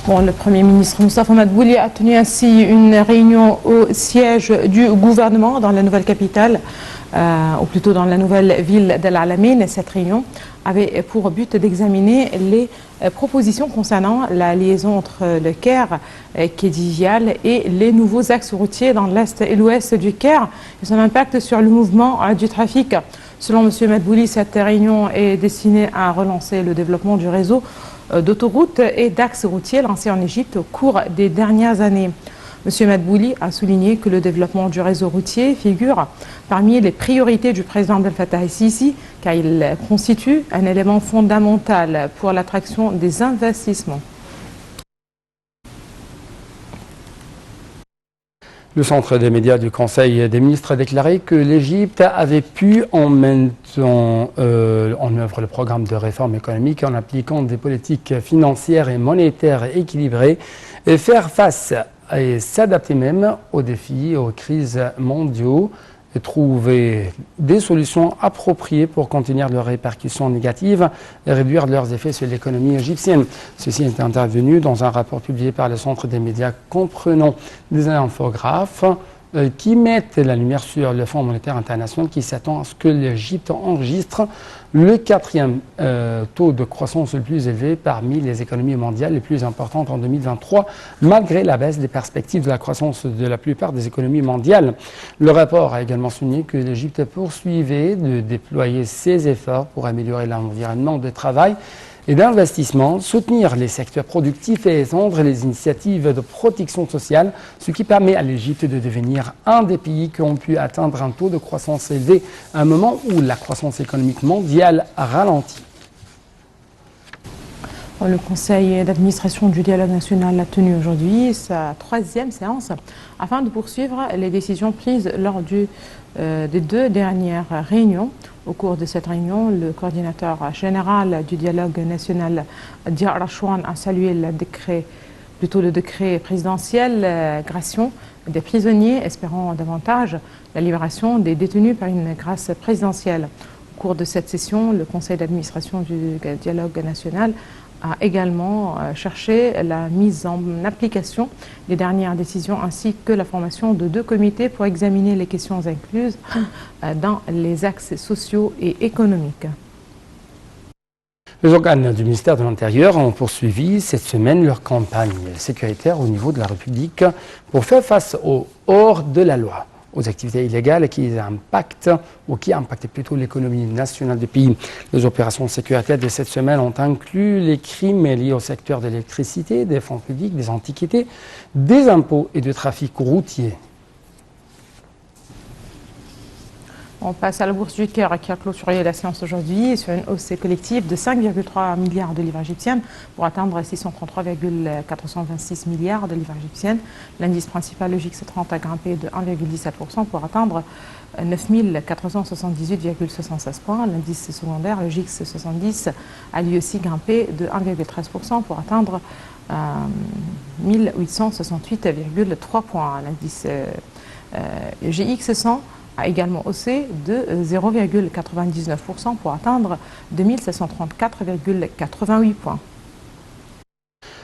Bon, le Premier ministre Moustapha Madbouli a tenu ainsi une réunion au siège du gouvernement dans la nouvelle capitale, ou plutôt dans la nouvelle ville d'El Alamein. Cette réunion avait pour but d'examiner les propositions concernant la liaison entre le Caire, Kédi Vial, et les nouveaux axes routiers dans l'est et l'ouest du Caire et son impact sur le mouvement du trafic. Selon M. Madbouli, cette réunion est destinée à relancer le développement du réseau d'autoroutes et d'axes routiers lancés en Égypte au cours des dernières années. M. Madbouli a souligné que le développement du réseau routier figure parmi les priorités du président Abdel Fattah el-Sisi, car il constitue un élément fondamental pour l'attraction des investissements. Le centre des médias du Conseil des ministres a déclaré que l'Égypte avait pu en mettant en œuvre le programme de réforme économique en appliquant des politiques financières et monétaires équilibrées et faire face et s'adapter même aux défis et aux crises mondiaux et trouver des solutions appropriées pour contenir leurs répercussions négatives et réduire leurs effets sur l'économie égyptienne. Ceci est intervenu dans un rapport publié par le Centre des médias comprenant des infographes qui mettent la lumière sur le Fonds monétaire international qui s'attend à ce que l'Égypte enregistre le quatrième taux de croissance le plus élevé parmi les économies mondiales les plus importantes en 2023, malgré la baisse des perspectives de la croissance de la plupart des économies mondiales. Le rapport a également souligné que l'Égypte poursuivait de déployer ses efforts pour améliorer l'environnement de travail et d'investissement, soutenir les secteurs productifs et étendre les initiatives de protection sociale, ce qui permet à l'Égypte de devenir un des pays qui ont pu atteindre un taux de croissance élevé à un moment où la croissance économique mondiale a ralenti. Le Conseil d'administration du dialogue national a tenu aujourd'hui sa troisième séance afin de poursuivre les décisions prises lors des deux dernières réunions. Au cours de cette réunion, le coordinateur général du dialogue national, Dia Rachouane, a salué le décret présidentiel grâce des prisonniers, espérant davantage la libération des détenus par une grâce présidentielle. Au cours de cette session, le Conseil d'administration du dialogue national a également cherché la mise en application des dernières décisions ainsi que la formation de 2 comités pour examiner les questions incluses dans les axes sociaux et économiques. Les organes du ministère de l'Intérieur ont poursuivi cette semaine leur campagne sécuritaire au niveau de la République pour faire face au hors de la loi, aux activités illégales qui impactent plutôt l'économie nationale du pays. Les opérations sécuritaires de cette semaine ont inclus les crimes liés au secteur de l'électricité, des fonds publics, des antiquités, des impôts et du trafic routier. On passe à la bourse du Caire qui a clôturé la séance aujourd'hui sur une hausse collective de 5,3 milliards de livres égyptiennes pour atteindre 633,426 milliards de livres égyptiennes. L'indice principal, le JIX 30, a grimpé de 1,17% pour atteindre 9 478,76 points. L'indice secondaire, le JIX 70, a lui aussi grimpé de 1,13% pour atteindre 1868,3 points. L'indice GX 100 a également haussé de 0,99% pour atteindre 2734,88 points.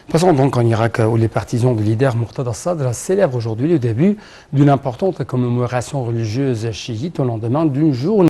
Passons donc en Irak où les partisans du leader Muqtada al-Sadr célèbrent aujourd'hui le début d'une importante commémoration religieuse chiite au lendemain d'une journée